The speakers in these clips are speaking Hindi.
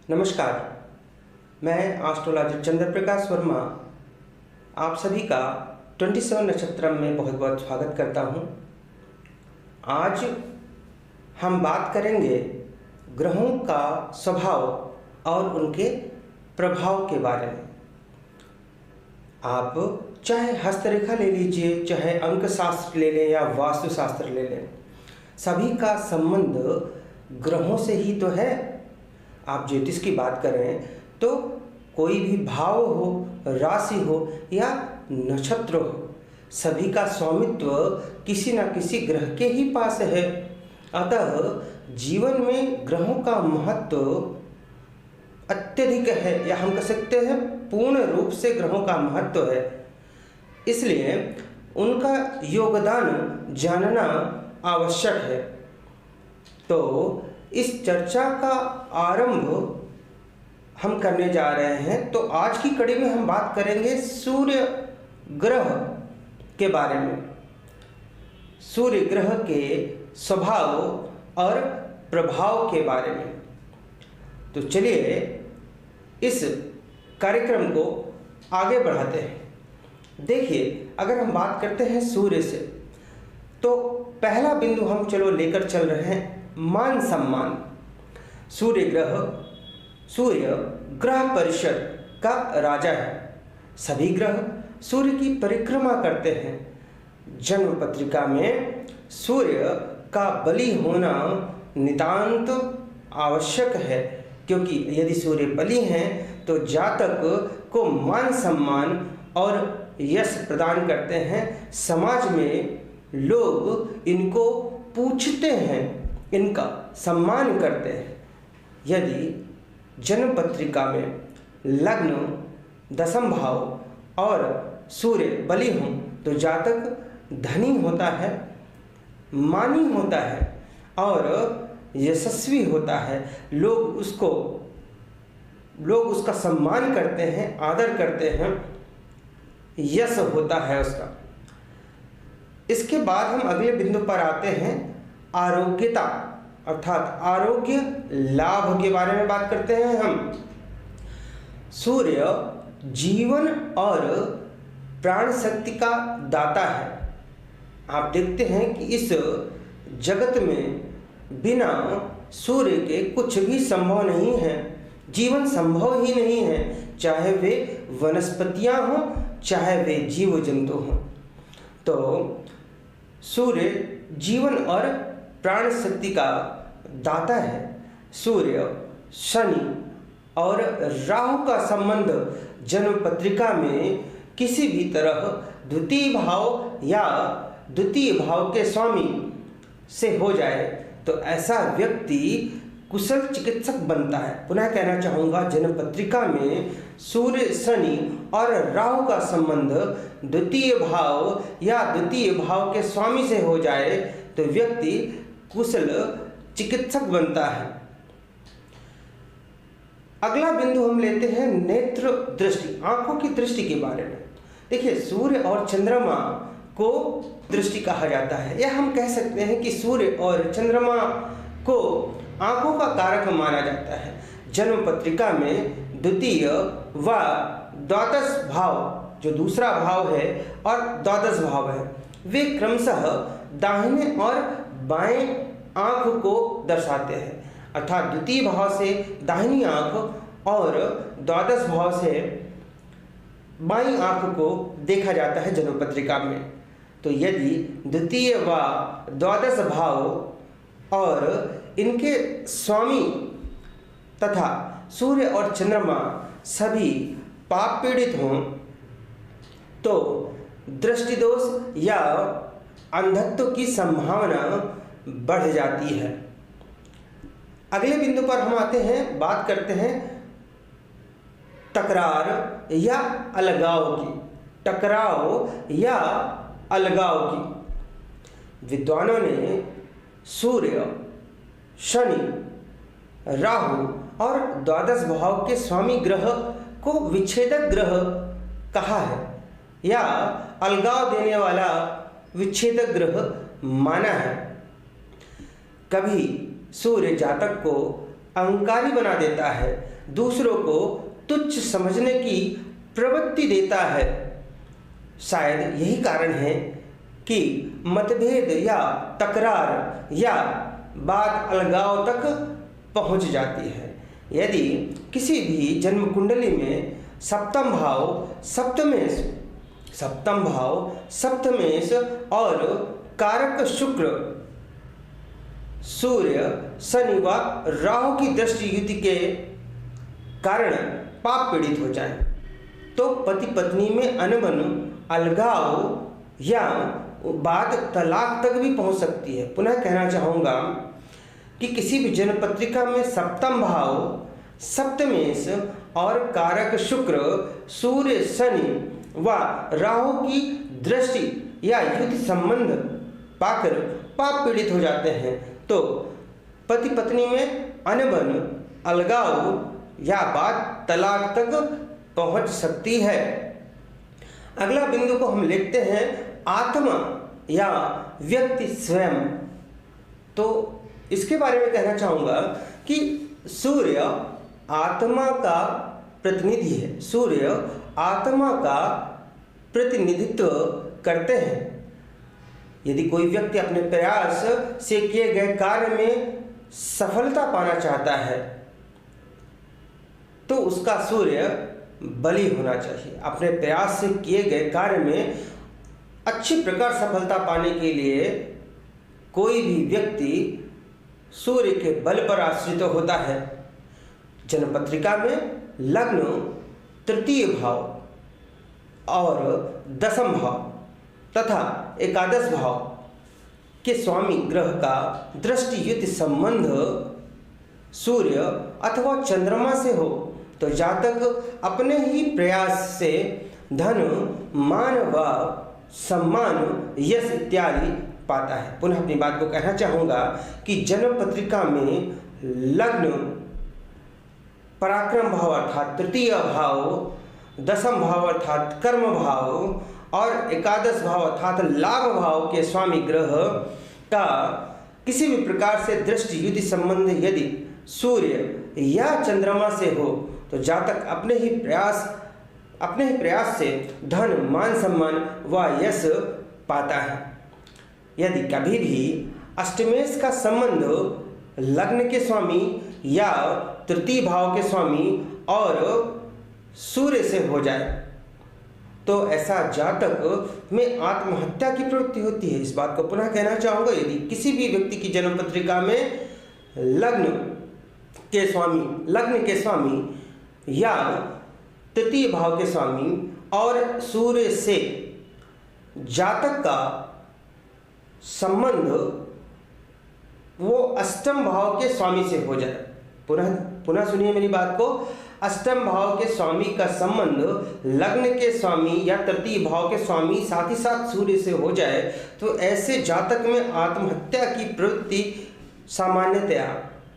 नमस्कार, मैं एस्ट्रोलॉजर चंद्र प्रकाश वर्मा आप सभी का 27 नक्षत्रम में बहुत बहुत स्वागत करता हूं। आज हम बात करेंगे ग्रहों का स्वभाव और उनके प्रभाव के बारे में। आप चाहे हस्तरेखा ले लीजिए, चाहे अंक शास्त्र ले लें या वास्तुशास्त्र ले लें, सभी का संबंध ग्रहों से ही तो है। आप ज्योतिष की बात करें तो कोई भी भाव हो, राशि हो या नक्षत्र हो, सभी का स्वामित्व किसी न किसी ग्रह के ही पास है। अतः जीवन में ग्रहों का महत्व अत्यधिक है, या हम कह सकते हैं पूर्ण रूप से ग्रहों का महत्व है। इसलिए उनका योगदान जानना आवश्यक है। तो इस चर्चा का आरंभ हम करने जा रहे हैं। तो आज की कड़ी में हम बात करेंगे सूर्य ग्रह के बारे में, सूर्य ग्रह के स्वभाव और प्रभाव के बारे में। तो चलिए इस कार्यक्रम को आगे बढ़ाते हैं। देखिए, अगर हम बात करते हैं सूर्य से, तो पहला बिंदु हम लेकर चल रहे हैं मान सम्मान। सूर्य ग्रह परिषद का राजा है। सभी ग्रह सूर्य की परिक्रमा करते हैं। जन्म पत्रिका में सूर्य का बलि होना नितांत आवश्यक है, क्योंकि यदि सूर्य बलि हैं तो जातक को मान सम्मान और यश प्रदान करते हैं। समाज में लोग इनको पूछते हैं, इनका सम्मान करते हैं। यदि जन्म पत्रिका में लग्न, दशम भाव और सूर्य बलि हों तो जातक धनी होता है, मानी होता है और यशस्वी होता है। लोग उसका सम्मान करते हैं, आदर करते हैं, यश होता है उसका। इसके बाद हम अगले बिंदु पर आते हैं आरोग्यता, अर्थात आरोग्य लाभ के बारे में बात करते हैं हम। सूर्य जीवन और प्राण शक्ति का दाता है। आप देखते हैं कि इस जगत में बिना सूर्य के कुछ भी संभव नहीं है, जीवन संभव ही नहीं है, चाहे वे वनस्पतियां हों, चाहे वे जीव जंतु हों। तो सूर्य जीवन और प्राण शक्ति का दाता है। सूर्य, शनि और राहु का संबंध जन्म पत्रिका में किसी भी तरह द्वितीय भाव या द्वितीय भाव के स्वामी से हो जाए तो ऐसा व्यक्ति कुशल चिकित्सक बनता है। पुनः कहना चाहूँगा, जन्म पत्रिका में सूर्य, शनि और राहु का संबंध द्वितीय भाव या द्वितीय भाव के स्वामी से हो जाए तो व्यक्ति कुशल चिकित्सक बनता है। अगला बिंदु हम लेते हैं नेत्र दृष्टि, आंखों की दृष्टि के बारे में। देखिए, सूर्य और चंद्रमा को दृष्टि कहा जाता है, या हम कह सकते हैं कि सूर्य और चंद्रमा को आंखों का कारक माना जाता है। जन्म पत्रिका में द्वितीय व द्वादश भाव, जो दूसरा भाव है और द्वादश भाव है, वे क्रमशः दाहिने और बाएं आंख को दर्शाते हैं। अर्थात द्वितीय भाव से दाहिनी आंख और द्वादश भाव से बाईं आंख को देखा जाता है जन्म पत्रिका में। तो यदि द्वितीय व द्वादश भाव और इनके स्वामी तथा सूर्य और चंद्रमा सभी पाप पीड़ित हों तो दृष्टि दोष या अंधत्व की संभावना बढ़ जाती है। अगले बिंदु पर हम आते हैं, बात करते हैं टकरार या अलगाव की। टकराव या अलगाव की। विद्वानों ने सूर्य, शनि, राहु और द्वादश भाव के स्वामी ग्रह को विच्छेदक ग्रह कहा है, या अलगाव देने वाला विच्छेदक ग्रह माना है। कभी सूर्य जातक को अहंकारी बना देता है, दूसरों को तुच्छ समझने की प्रवृत्ति देता है। शायद यही कारण है कि मतभेद या तकरार या बात अलगाव तक पहुंच जाती है। यदि किसी भी जन्म कुंडली में सप्तम भाव सप्तमेश और कारक शुक्र, सूर्य, शनि व राहु की दृष्टि युति के कारण पाप पीड़ित हो जाए तो पति पत्नी में अनबन, अलगाव या बात तलाक तक भी पहुंच सकती है। पुनः कहना चाहूँगा कि किसी भी जन्म पत्रिका में सप्तम भाव सप्तमेश और कारक शुक्र, सूर्य, शनि व राहु की दृष्टि या युति संबंध पाकर पाप पीड़ित हो जाते हैं तो पति पत्नी में अनबन, अलगाव या बात तलाक तक पहुंच सकती है। अगला बिंदु को हम लिखते हैं आत्मा या व्यक्ति स्वयं। तो इसके बारे में कहना चाहूँगा कि सूर्य आत्मा का प्रतिनिधि है, सूर्य आत्मा का प्रतिनिधित्व करते हैं। यदि कोई व्यक्ति अपने प्रयास से किए गए कार्य में सफलता पाना चाहता है तो उसका सूर्य बलि होना चाहिए। अपने प्रयास से किए गए कार्य में अच्छी प्रकार सफलता पाने के लिए कोई भी व्यक्ति सूर्य के बल पर आश्रित होता है। जन्म पत्रिका में लग्न, तृतीय भाव और दसम भाव तथा एकादश भाव के स्वामी ग्रह का दृष्टि युति संबंध सूर्य अथवा चंद्रमा से हो तो जातक अपने ही प्रयास से धन, मान व सम्मान, यश इत्यादि पाता है। पुनः अपनी बात को कहना चाहूँगा कि जन्म पत्रिका में लग्न, पराक्रम भाव अर्थात तृतीय भाव, दसम भाव अर्थात कर्म भाव और एकादश भाव अर्थात लाभ भाव के स्वामी ग्रह का किसी भी प्रकार से दृष्टि युति संबंध यदि सूर्य या चंद्रमा से हो तो जातक अपने ही प्रयास से धन, मान, सम्मान व यश पाता है। यदि कभी भी अष्टमेश का संबंध लग्न के स्वामी या तृतीय भाव के स्वामी और सूर्य से हो जाए तो ऐसा जातक में आत्महत्या की प्रवृत्ति होती है। इस बात को पुनः कहना चाहूँगा, यदि किसी भी व्यक्ति की जन्म पत्रिका में लग्न के स्वामी या तृतीय भाव के स्वामी और सूर्य से जातक का संबंध वो अष्टम भाव के स्वामी से हो जाए। पुनः सुनिए मेरी बात को, अष्टम भाव के स्वामी का संबंध लग्न के स्वामी या तृतीय भाव के स्वामी साथ ही साथ सूर्य से हो जाए तो ऐसे जातक में आत्महत्या की प्रवृत्ति सामान्यतया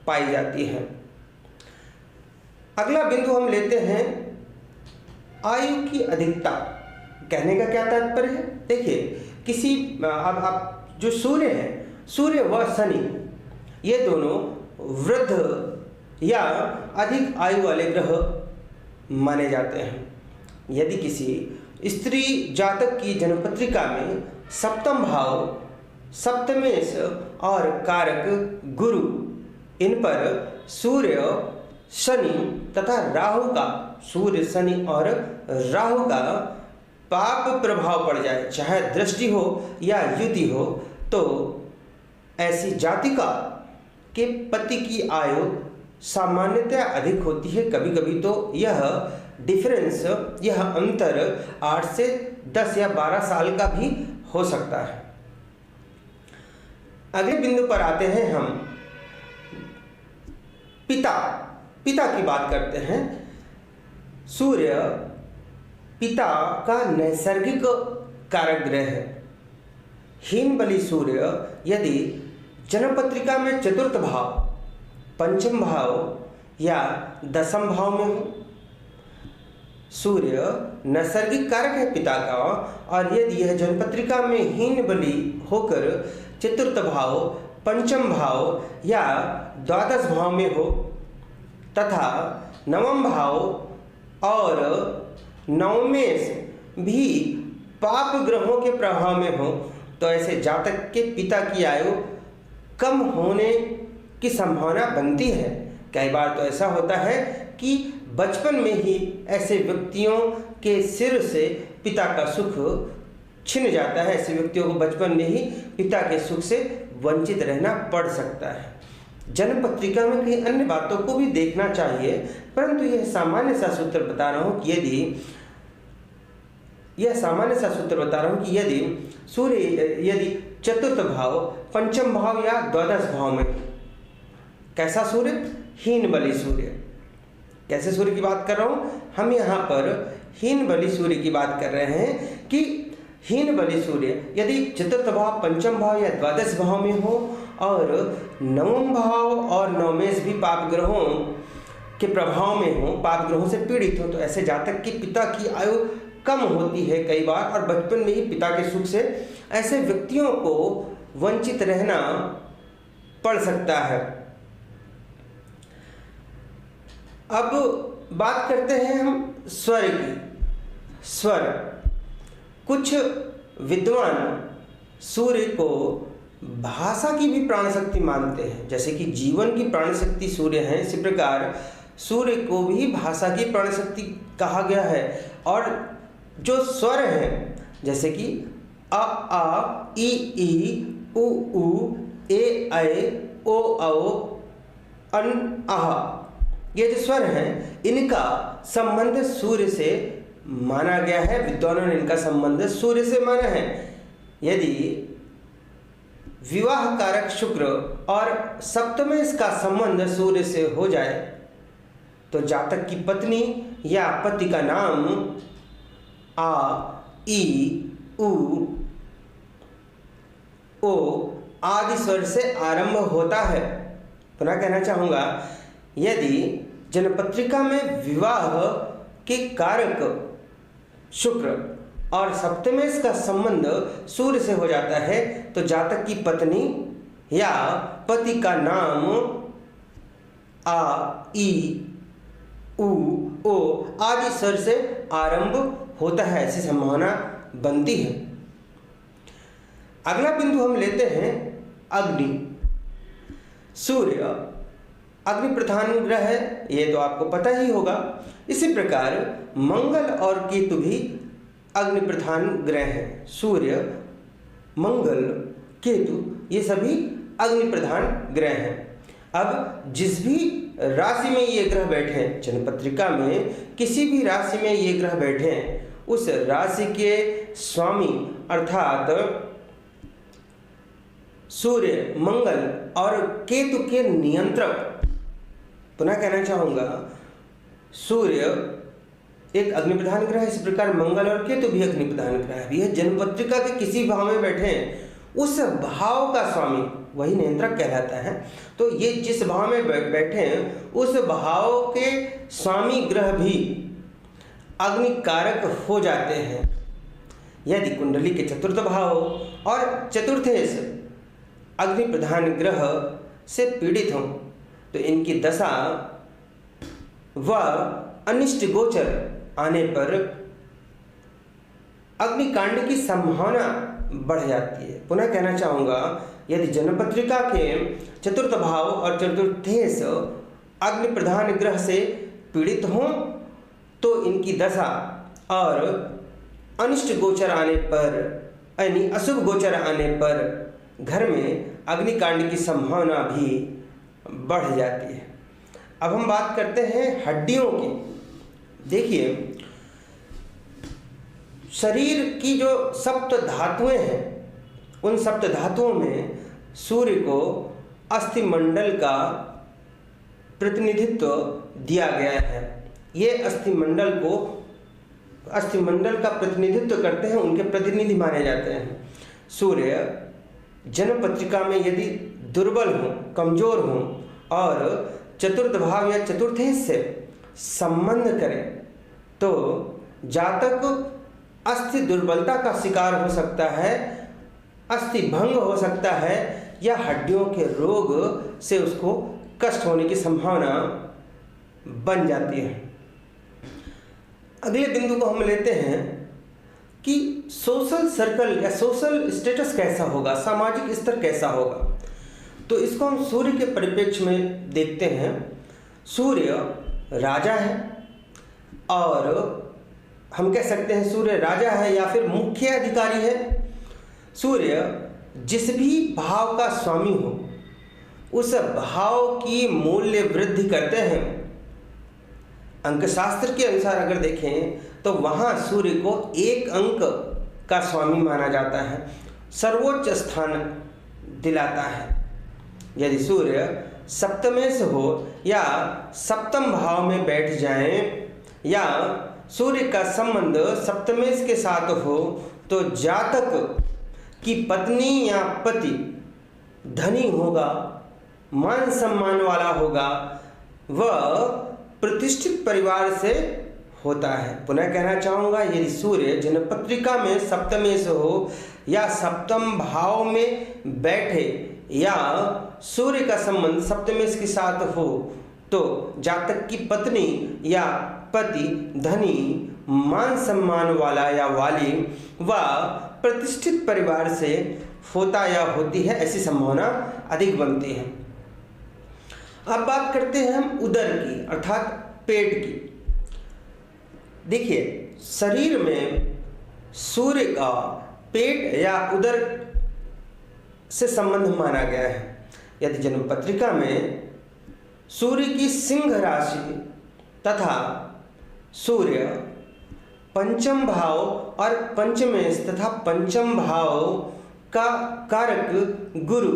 पाई जाती है। अगला बिंदु हम लेते हैं आयु की अधिकता। कहने का क्या तात्पर्य है? देखिए अब जो सूर्य है, सूर्य व शनि ये दोनों वृद्ध या अधिक आयु वाले ग्रह माने जाते हैं। यदि किसी स्त्री जातक की जन्म पत्रिका में सप्तम भाव, सप्तमेश और कारक गुरु, इन पर सूर्य, शनि तथा राहु का, सूर्य, शनि और राहु का पाप प्रभाव पड़ जाए, चाहे दृष्टि हो या युति हो, तो ऐसी जातिका के पति की आयु सामान्यतया अधिक होती है। कभी कभी तो यह अंतर 8 से 10 या 12 साल का भी हो सकता है। अगले बिंदु पर आते हैं हम पिता की बात करते हैं। सूर्य पिता का नैसर्गिक कारक ग्रह है। हीन बलि सूर्य यदि जन्म पत्रिका में चतुर्थ भाव, पंचम भाव या दसम भाव में हो, सूर्य नैसर्गिक कारक है पिता का, और यदि यह जन्म पत्रिका में हीन बलि होकर चतुर्थ भाव, पंचम भाव या द्वादश भाव में हो तथा नवम भाव और नवमेश भी पाप ग्रहों के प्रभाव में हो तो ऐसे जातक के पिता की आयु कम होने की संभावना बनती है। कई बार तो ऐसा होता है कि बचपन में ही ऐसे व्यक्तियों के सिर से पिता का सुख छिन जाता है। ऐसे व्यक्तियों को बचपन में ही पिता के सुख से वंचित रहना पड़ सकता है। जन्म पत्रिका में कई अन्य बातों को भी देखना चाहिए, परंतु यह सामान्य सा सूत्र बता रहा हूँ कि यदि सूर्य यदि चतुर्थ भाव, पंचम भाव या द्वादश भाव में, कैसा सूर्य? हीन बली सूर्य। कैसे सूर्य की बात कर रहा हूँ? हम यहाँ पर हीन बली सूर्य की बात कर रहे हैं कि हीन बली सूर्य यदि चतुर्थ भाव, पंचम भाव या द्वादश भाव में हो और नवम भाव और नवमेश भी पाप ग्रहों के प्रभाव में हो, पाप ग्रहों से पीड़ित हो, तो ऐसे जातक की पिता की आयु कम होती है कई बार, और बचपन में ही पिता के सुख से ऐसे व्यक्तियों को वंचित रहना पड़ सकता है। अब बात करते हैं हम स्वर की। स्वर, कुछ विद्वान सूर्य को भाषा की भी प्राण शक्ति मानते हैं। जैसे कि जीवन की प्राण शक्ति सूर्य है, इसी प्रकार सूर्य को भी भाषा की प्राण शक्ति कहा गया है। और जो स्वर हैं जैसे कि अ आ इ ई उ ऊ ए ऐ ओ औ अन आह, ये जो स्वर हैं इनका संबंध सूर्य से माना गया है। विद्वानों ने इनका संबंध सूर्य से माना है। यदि विवाह कारक शुक्र और सप्तमें इसका संबंध सूर्य से हो जाए तो जातक की पत्नी या पति का नाम आ ई उ ओ आदि स्वर से आरंभ होता है। पुनः कहना चाहूँगा, यदि जन्मपत्रिका में विवाह के कारक शुक्र और सप्तमेश का संबंध सूर्य से हो जाता है तो जातक की पत्नी या पति का नाम आ ई उ ओ आदि स्वर से आरंभ होता है, ऐसी संभावना बनती है। अगला बिंदु हम लेते हैं अग्नि। सूर्य अग्नि प्रधान ग्रह है, ये तो आपको पता ही होगा। इसी प्रकार मंगल और केतु भी अग्नि प्रधान ग्रह हैं। सूर्य, मंगल, केतु ये सभी अग्नि प्रधान ग्रह हैं। अब जिस भी राशि में ये ग्रह बैठे हैं, जन्मपत्रिका में किसी भी राशि में ये ग्रह बैठे हैं, उस राशि के स्वामी अर्थात सूर्य, मंगल और केतु के नियंत्रक, पुनः कहना चाहूँगा, सूर्य एक अग्नि प्रधान ग्रह है, इस प्रकार मंगल और केतु भी अग्नि प्रधान ग्रह भी है। जन्मपत्रिका के किसी भाव में बैठे हैं उस भाव का स्वामी वही नियंत्रक कहलाता है। तो ये जिस भाव में बैठे हैं उस भाव के स्वामी ग्रह भी अग्नि कारक हो जाते हैं। यदि कुंडली के चतुर्थ भाव और चतुर्थेश अग्नि प्रधान ग्रह से पीड़ित हों तो इनकी दशा व अनिष्ट गोचर आने पर अग्निकांड की संभावना बढ़ जाती है। पुनः कहना चाहूँगा, यदि जन्मपत्रिका के चतुर्थ भाव और चतुर्थेश अग्नि प्रधान ग्रह से पीड़ित हों तो इनकी दशा और अनिष्ट गोचर आने पर यानी अशुभ गोचर आने पर घर में अग्निकांड की संभावना भी बढ़ जाती है। अब हम बात करते हैं हड्डियों की। देखिए, शरीर की जो सप्त धातुएं हैं उन सप्त धातुओं में सूर्य को अस्थिमंडल का प्रतिनिधित्व दिया गया है। ये अस्थिमंडल का प्रतिनिधित्व करते हैं, उनके प्रतिनिधि माने जाते हैं। सूर्य जन्मपत्रिका में यदि दुर्बल हो, कमजोर हो और चतुर्थ भाव या चतुर्थेश से संबंध करें तो जातक अस्थि दुर्बलता का शिकार हो सकता है, अस्थि भंग हो सकता है या हड्डियों के रोग से उसको कष्ट होने की संभावना बन जाती है। अगले बिंदु को हम लेते हैं कि सोशल सर्कल या सोशल स्टेटस कैसा होगा, सामाजिक स्तर कैसा होगा। तो इसको हम सूर्य के परिप्रेक्ष्य में देखते हैं। सूर्य राजा है और हम कह सकते हैं सूर्य राजा है या फिर मुख्य अधिकारी है। सूर्य जिस भी भाव का स्वामी हो उस भाव की मूल्य वृद्धि करते हैं। अंकशास्त्र के अनुसार अगर देखें तो वहाँ सूर्य को 1 अंक का स्वामी माना जाता है, सर्वोच्च स्थान दिलाता है। यदि सूर्य सप्तमेश हो या सप्तम भाव में बैठ जाए या सूर्य का संबंध सप्तमेश के साथ हो तो जातक की पत्नी या पति धनी होगा, मान सम्मान वाला होगा, वह प्रतिष्ठित परिवार से होता है। पुनः कहना चाहूँगा, यदि सूर्य जन्मपत्रिका में सप्तमेश हो या सप्तम भाव में बैठे या सूर्य का संबंध सप्तमेश के साथ हो तो जातक की पत्नी या पति धनी, मान सम्मान वाला या वाली व प्रतिष्ठित परिवार से होता या होती है, ऐसी संभावना अधिक बनती है। अब बात करते हैं हम उदर की अर्थात पेट की। देखिए, शरीर में सूर्य का पेट या उदर से संबंध माना गया है। यदि जन्म पत्रिका में सूर्य की सिंह राशि तथा सूर्य पंचम भाव और पंचमेश तथा पंचम भाव का कारक गुरु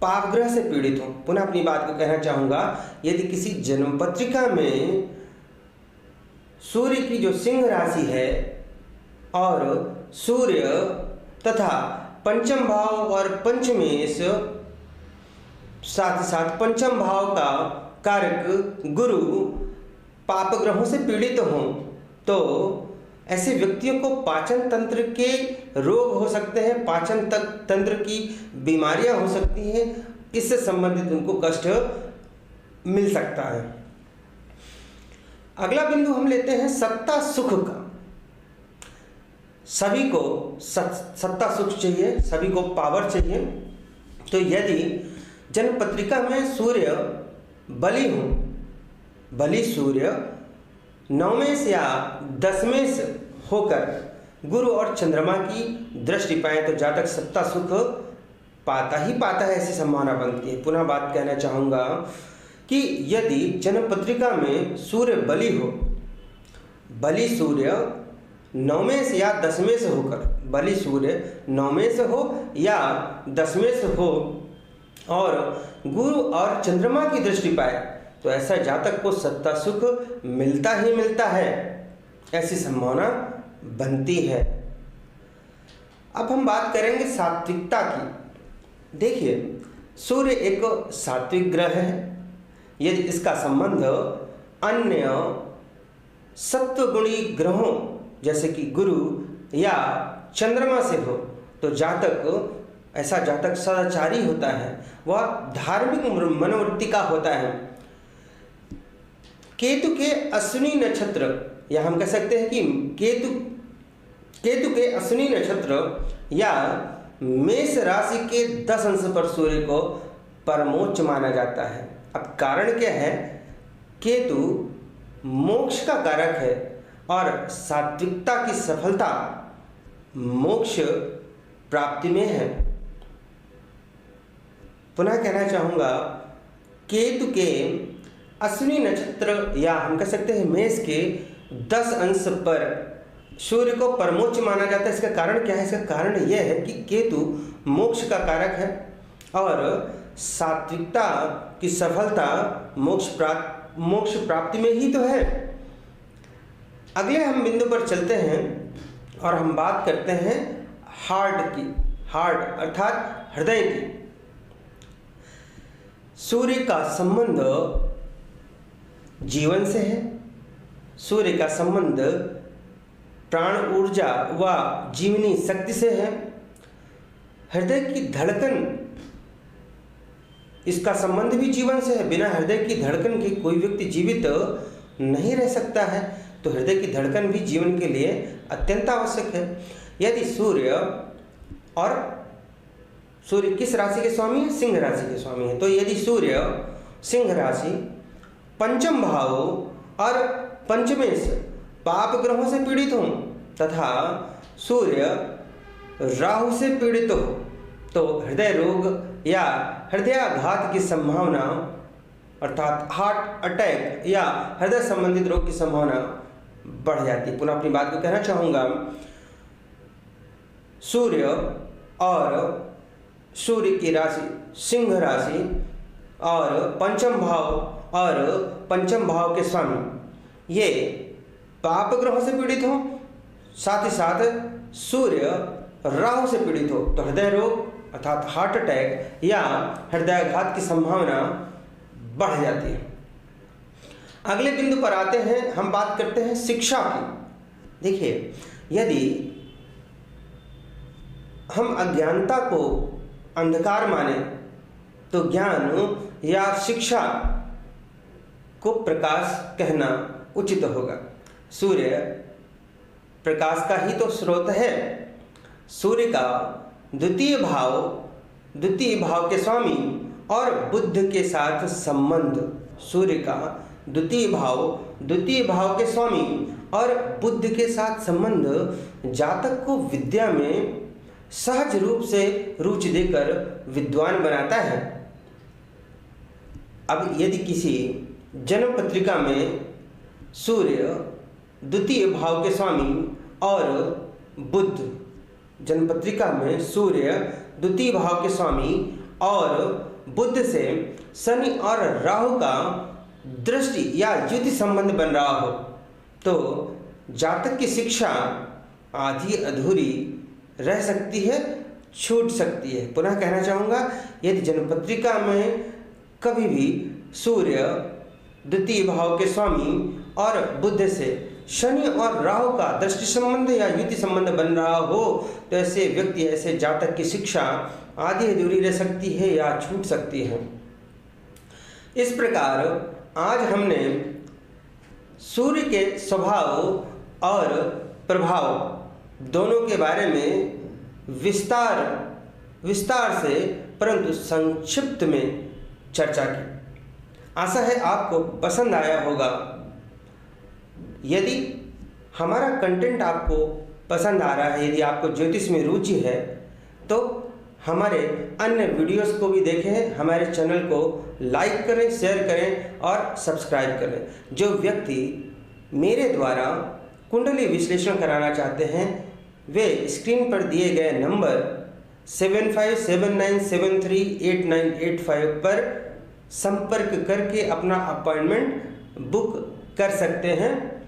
पाप ग्रह से पीड़ित हो। पुनः अपनी बात को कहना चाहूँगा, यदि किसी जन्म पत्रिका में सूर्य की जो सिंह राशि है और सूर्य तथा पंचम भाव और पंचमेश साथ ही साथ पंचम भाव का कारक गुरु पाप ग्रहों से पीड़ित हों तो ऐसे व्यक्तियों को पाचन तंत्र के रोग हो सकते हैं, पाचन तंत्र की बीमारियां हो सकती हैं, इससे संबंधित उनको कष्ट मिल सकता है। अगला बिंदु हम लेते हैं सत्ता सुख का। सभी को सत्ता सुख चाहिए, सभी को पावर चाहिए। तो यदि जन्म पत्रिका में सूर्य बलि हो, बलि सूर्य नवमेश या दशमेश होकर गुरु और चंद्रमा की दृष्टि पाए तो जातक सत्ता सुख पाता ही पाता है, ऐसी संभावना बनती है। पुनः बात कहना चाहूँगा कि यदि जन्म पत्रिका में सूर्य बलि हो, बलि सूर्य नवमेश या दशमेश होकर, बलि सूर्य नवमेश हो या दशमेश हो और गुरु और चंद्रमा की दृष्टि पाए तो ऐसा जातक को सत्ता सुख मिलता ही मिलता है, ऐसी संभावना बनती है। अब हम बात करेंगे सात्विकता की। देखिए, सूर्य एक सात्विक ग्रह है। यदि इसका संबंध अन्य सत्वगुणी ग्रहों जैसे कि गुरु या चंद्रमा से हो तो जातक, ऐसा जातक सदाचारी होता है, वह धार्मिक मनोवृत्ति का होता है। केतु के अश्विनी नक्षत्र, या हम कह सकते हैं कि केतु के अश्विनी नक्षत्र या मेष राशि के 10 अंश पर सूर्य को परमोच्च माना जाता है। अब कारण क्या है? केतु मोक्ष का कारक है और सात्विकता की सफलता मोक्ष प्राप्ति में है। पुनः कहना चाहूँगा, केतु के अश्विनी नक्षत्र या हम कह सकते हैं मेष के 10 अंश पर सूर्य को परमोच्च माना जाता है। इसका कारण क्या है? इसका कारण यह है कि केतु मोक्ष का कारक है और सात्विकता की सफलता मोक्ष प्राप्ति में ही तो है। अगले हम बिंदु पर चलते हैं और हम बात करते हैं हार्ट की, हार्ट अर्थात हृदय की। सूर्य का संबंध जीवन से है, सूर्य का संबंध प्राण ऊर्जा व जीवनी शक्ति से है। हृदय की धड़कन इसका संबंध भी जीवन से है। बिना हृदय की धड़कन के कोई व्यक्ति जीवित नहीं रह सकता है। तो हृदय की धड़कन भी जीवन के लिए अत्यंत आवश्यक है। यदि सूर्य किस राशि के स्वामी है? सिंह राशि के स्वामी है। तो यदि सूर्य सिंह राशि पंचम भाव और पंचमेश पाप ग्रहों से पीड़ित हो तथा सूर्य राहु से पीड़ित हो तो हृदय रोग या हृदयाघात की संभावना अर्थात हार्ट अटैक या हृदय संबंधित रोग की संभावना बढ़ जाती है। पुनः अपनी बात को कहना चाहूँगा, सूर्य की राशि सिंह राशि और पंचम भाव के स्वामी ये पाप ग्रहों से पीड़ित हो, साथ ही साथ सूर्य राहु से पीड़ित हो तो हृदय रोग अर्थात हार्ट अटैक या हृदयाघात की संभावना बढ़ जाती है। अगले बिंदु पर आते हैं, हम बात करते हैं शिक्षा की। देखिए, यदि हम अज्ञानता को अंधकार माने तो ज्ञान या शिक्षा को प्रकाश कहना उचित होगा। सूर्य प्रकाश का ही तो स्रोत है। सूर्य का द्वितीय भाव के स्वामी और बुध के साथ संबंध, सूर्य का द्वितीय भाव के स्वामी और बुध के साथ संबंध जातक को विद्या में सहज रूप से रुचि देकर विद्वान बनाता है। अब यदि किसी जन्म पत्रिका में सूर्य द्वितीय भाव के स्वामी और बुध, जन्म पत्रिका में सूर्य द्वितीय भाव के स्वामी और बुध से शनि और राहु का दृष्टि या युति संबंध बन रहा हो तो जातक की शिक्षा आधी अधूरी रह सकती है, छूट सकती है। पुनः कहना चाहूँगा, यदि जन्मपत्रिका में कभी भी सूर्य द्वितीय भाव के स्वामी और बुध से शनि और राहु का दृष्टि संबंध या युति संबंध बन रहा हो तो ऐसे व्यक्ति, ऐसे जातक की शिक्षा आधी अधूरी रह सकती है या छूट सकती है। इस प्रकार आज हमने सूर्य के स्वभाव और प्रभाव दोनों के बारे में विस्तार से परंतु संक्षिप्त में चर्चा की। आशा है आपको पसंद आया होगा। यदि हमारा कंटेंट आपको पसंद आ रहा है, यदि आपको ज्योतिष में रुचि है तो हमारे अन्य वीडियोस को भी देखें, हमारे चैनल को लाइक करें, शेयर करें और सब्सक्राइब करें। जो व्यक्ति मेरे द्वारा कुंडली विश्लेषण कराना चाहते हैं वे स्क्रीन पर दिए गए नंबर 7579738985 पर संपर्क करके अपना अपॉइंटमेंट बुक कर सकते हैं।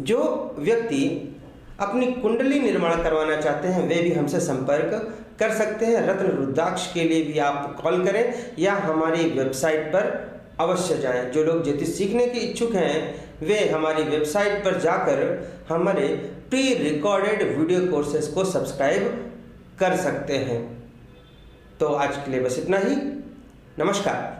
जो व्यक्ति अपनी कुंडली निर्माण करवाना चाहते हैं वे भी हमसे संपर्क कर सकते हैं। रत्न रुद्राक्ष के लिए भी आप कॉल करें या हमारी वेबसाइट पर अवश्य जाएं। जो लोग ज्योतिष सीखने के इच्छुक हैं वे हमारी वेबसाइट पर जाकर हमारे प्री रिकॉर्डेड वीडियो कोर्सेज को सब्सक्राइब कर सकते हैं। तो आज के लिए बस इतना ही। नमस्कार।